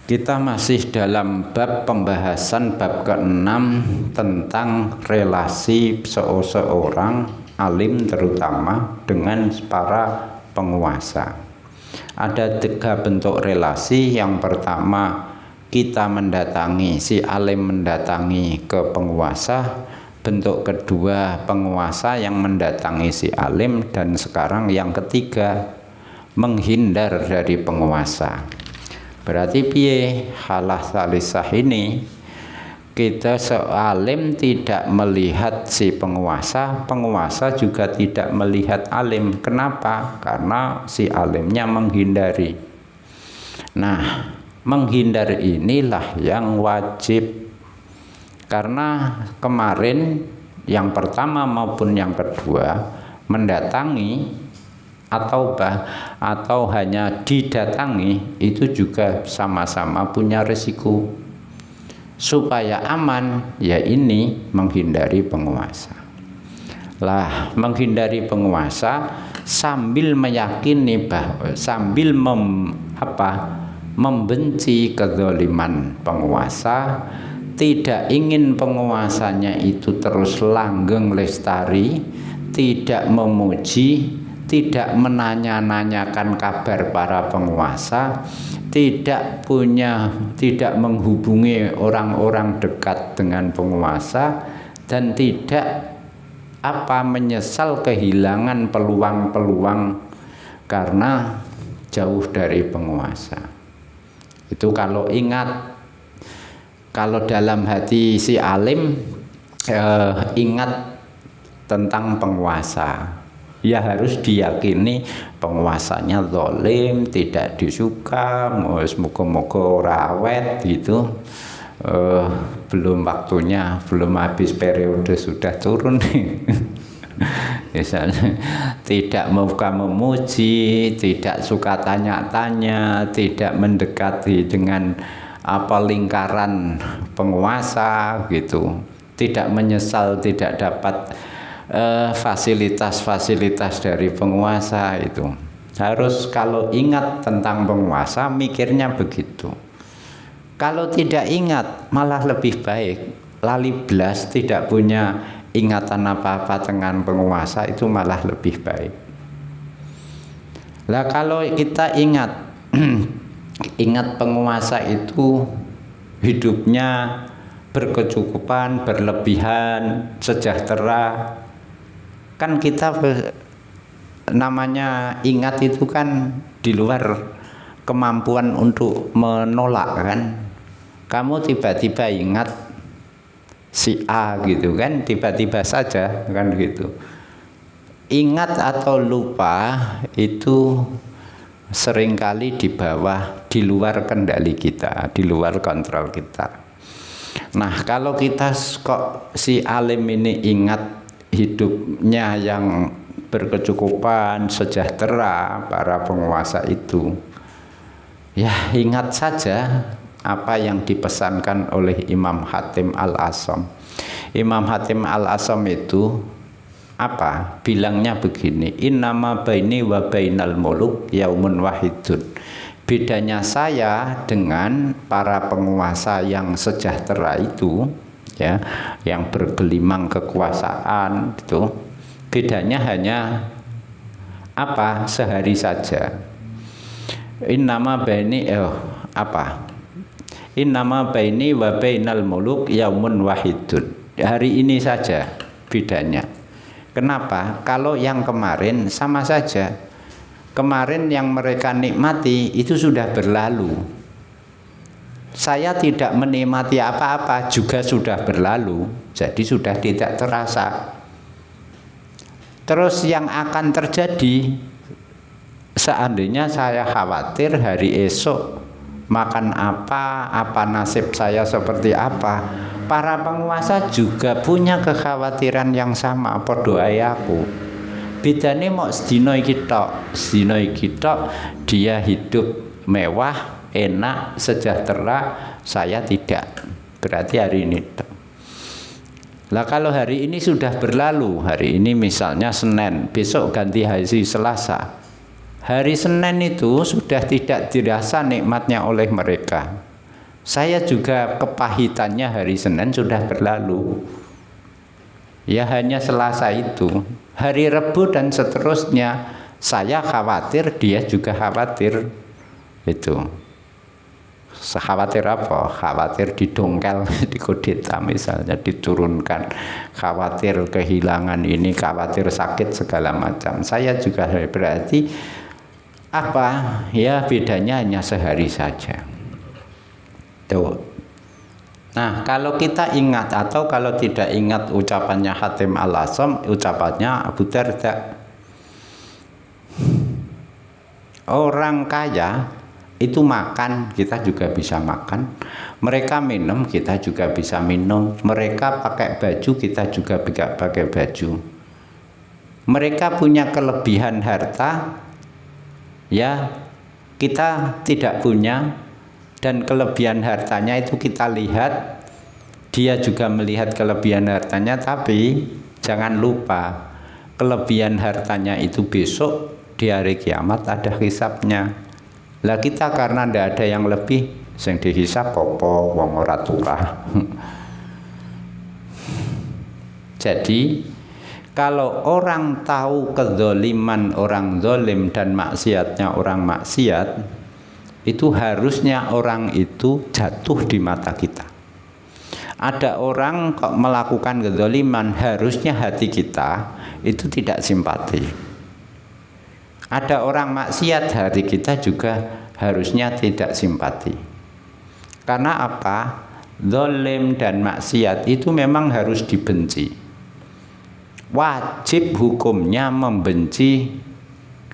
Kita masih dalam bab pembahasan bab ke-6 tentang relasi seseorang alim terutama dengan para penguasa. Ada 3 bentuk relasi. Yang pertama, kita mendatangi, si alim mendatangi ke penguasa. Bentuk kedua, penguasa yang mendatangi si alim. Dan sekarang yang ketiga, menghindar dari penguasa. Berarti piye halah salisah ini, kita sealim tidak melihat si penguasa, penguasa juga tidak melihat alim. Kenapa? Karena si alimnya menghindari. Nah, menghindar inilah yang wajib. Karena kemarin yang pertama maupun yang kedua mendatangi atau hanya didatangi itu juga sama-sama punya risiko. Supaya aman, ya ini menghindari penguasa. Lah, menghindari penguasa sambil meyakini bahwa sambil membenci kezaliman penguasa, tidak ingin penguasanya itu terus langgeng lestari, tidak memuji, tidak menanya-nanyakan kabar para penguasa, tidak menghubungi orang-orang dekat dengan penguasa, dan tidak menyesal kehilangan peluang-peluang karena jauh dari penguasa. Itu kalau ingat, kalau dalam hati si alim ingat tentang penguasa, ya harus diyakini penguasanya zalim, tidak disuka, moga-moga rawet gitu. Belum waktunya, belum habis periode sudah turun. Misalnya tidak suka memuji, tidak suka tanya-tanya, tidak mendekati dengan lingkaran penguasa gitu, tidak menyesal tidak dapat fasilitas-fasilitas dari penguasa. Itu harus, kalau ingat tentang penguasa mikirnya begitu. Kalau tidak ingat malah lebih baik, lali blas, tidak punya ingatan apa-apa dengan penguasa, itu malah lebih baik. Lah kalau kita ingat ingat penguasa itu hidupnya berkecukupan, berlebihan, sejahtera, kan kita namanya ingat itu kan di luar kemampuan untuk menolak kan. Kamu tiba-tiba ingat si A gitu kan, tiba-tiba saja kan gitu. Ingat atau lupa itu seringkali di luar kendali kita, di luar kontrol kita. Nah, kalau kita kok si alim ini ingat hidupnya yang berkecukupan, sejahtera para penguasa itu, ya ingat saja apa yang dipesankan oleh Imam Hatim Al-Asham. Imam Hatim Al-Asham itu bilangnya begini, innama baini wa bainal muluk yaumun wahidun. Bedanya saya dengan para penguasa yang sejahtera itu, ya, yang bergelimang kekuasaan itu, bedanya hanya sehari saja. Innama baini wa bainal muluk yaumun wahidun. Hari ini saja bedanya. Kenapa? Kalau yang kemarin sama saja. Kemarin yang mereka nikmati itu sudah berlalu. Saya tidak menikmati apa-apa juga sudah berlalu, jadi sudah tidak terasa. Terus yang akan terjadi, seandainya saya khawatir hari esok makan apa nasib saya seperti apa, para penguasa juga punya kekhawatiran yang sama, padha ae aku. Bedane mok sedina iki tok, dia hidup mewah, enak, sejahtera, saya tidak. Berarti hari ini tok. Lah kalau hari ini sudah berlalu, hari ini misalnya Senin, besok ganti hari Selasa. Hari Senin itu sudah tidak dirasa nikmatnya oleh mereka. Saya juga kepahitannya hari Senin sudah berlalu. Ya hanya Selasa itu. Hari Rabu dan seterusnya saya khawatir, dia juga khawatir. Itu. Khawatir apa? Khawatir didongkel, dikudeta misalnya, diturunkan. Khawatir kehilangan ini, khawatir sakit segala macam. Saya juga berarti apa? Ya bedanya hanya sehari saja. Tuh. Nah, kalau kita ingat atau kalau tidak ingat ucapannya Hatim Al-Asam, ucapannya Abu Darda. Orang kaya itu makan, kita juga bisa makan. Mereka minum, kita juga bisa minum. Mereka pakai baju, kita juga bisa pakai baju. Mereka punya kelebihan harta, ya kita tidak punya. Dan kelebihan hartanya itu kita lihat, dia juga melihat kelebihan hartanya, tapi jangan lupa kelebihan hartanya itu besok di hari kiamat ada hisabnya. Lah kita karena tidak ada yang lebih, sing dihisab apa wong ora turah. Jadi kalau orang tahu kezaliman orang zalim dan maksiatnya orang maksiat, itu harusnya orang itu jatuh di mata kita. Ada orang kok melakukan kezaliman, harusnya hati kita itu tidak simpati. Ada orang maksiat, hati kita juga harusnya tidak simpati. Karena apa? Zalim dan maksiat itu memang harus dibenci. Wajib hukumnya membenci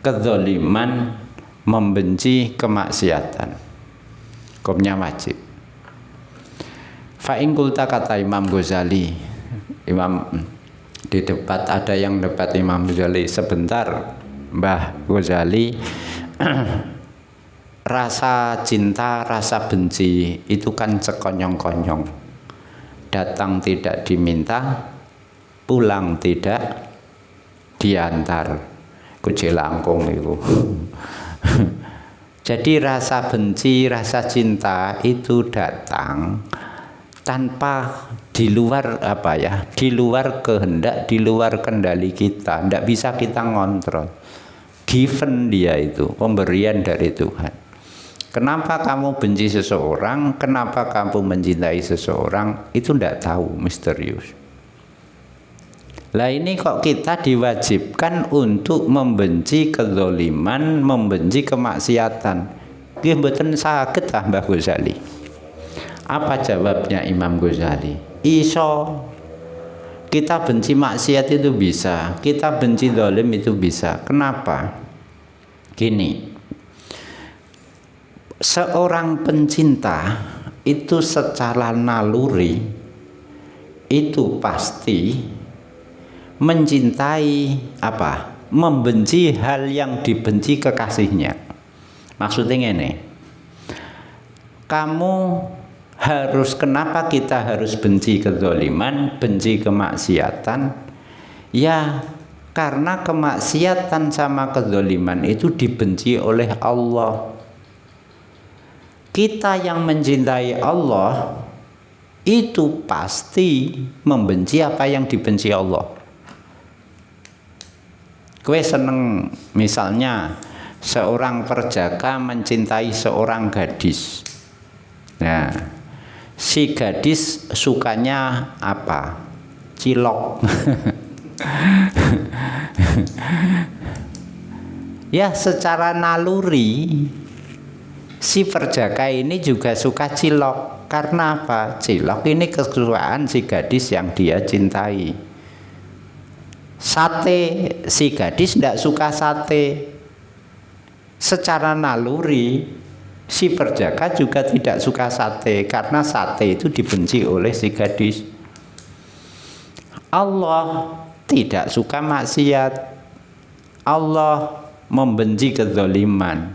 kezaliman, membenci kemaksiatan. Hukumnya wajib. Fa'in kulta, kata Imam Ghazali. Imam di debat, ada yang debat Imam Ghazali sebentar. Mbah Ghazali, rasa cinta, rasa benci itu kan sekonyong-konyong. Datang tidak diminta, pulang tidak diantar. Kujelangkung itu. Jadi rasa benci, rasa cinta itu datang tanpa di luar apa ya, di luar kehendak, di luar kendali kita. Tidak bisa kita ngontrol. Given dia itu, pemberian dari Tuhan. Kenapa kamu benci seseorang, kenapa kamu mencintai seseorang, itu tidak tahu, misterius. Lah ini kok kita diwajibkan untuk membenci kezaliman, membenci kemaksiatan. Nggih mboten saged ah Mbah Ghazali. Apa jawabnya Imam Ghazali? Iso. Kita benci maksiat itu bisa, kita benci zalim itu bisa. Kenapa? Gini. Seorang pencinta itu secara naluri itu pasti mencintai apa? Membenci hal yang dibenci kekasihnya. Maksudnya ini, kamu harus, kenapa kita harus benci kezaliman, benci kemaksiatan? Ya, karena kemaksiatan sama kezaliman itu dibenci oleh Allah. Kita yang mencintai Allah itu pasti membenci apa yang dibenci Allah. Kowe seneng misalnya seorang perjaka mencintai seorang gadis. Nah, si gadis sukanya apa? Cilok. Ya, secara naluri si perjaka ini juga suka cilok. Karena apa? Cilok ini kesukaan si gadis yang dia cintai. Sate, si gadis tidak suka sate. Secara naluri si perjaka juga tidak suka sate, karena sate itu dibenci oleh si gadis. Allah tidak suka maksiat. Allah membenci kezaliman.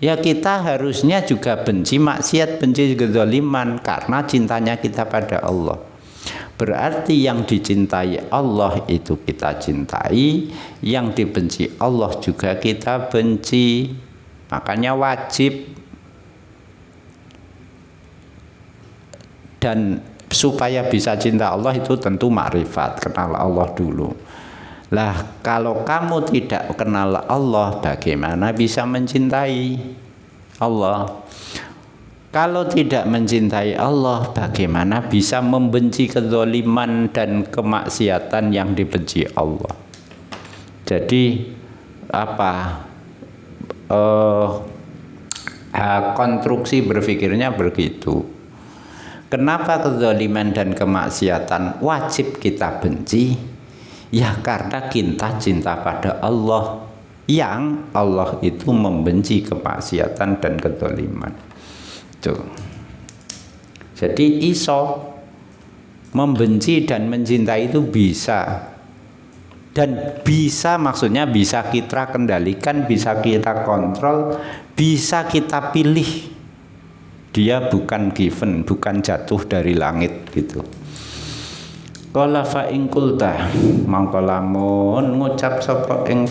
Ya kita harusnya juga benci maksiat, benci kezaliman, karena cintanya kita pada Allah. Berarti yang dicintai Allah itu kita cintai, yang dibenci Allah juga kita benci. Makanya wajib Dan supaya bisa cinta Allah itu tentu makrifat, kenal Allah dulu. Lah kalau kamu tidak kenal Allah, bagaimana bisa mencintai Allah? Kalau tidak mencintai Allah, bagaimana bisa membenci kezaliman dan kemaksiatan yang dibenci Allah? Jadi apa? Konstruksi berpikirnya begitu. Kenapa kezaliman dan kemaksiatan wajib kita benci? Ya karena kita cinta pada Allah, yang Allah itu membenci kemaksiatan dan kezaliman. Tuh. Jadi iso membenci dan mencintai itu bisa. Dan bisa, maksudnya bisa kita kendalikan, bisa kita kontrol, bisa kita pilih. Dia bukan given, bukan jatuh dari langit gitu. Qala fa in qulta mangko lamun ngucap sapa ing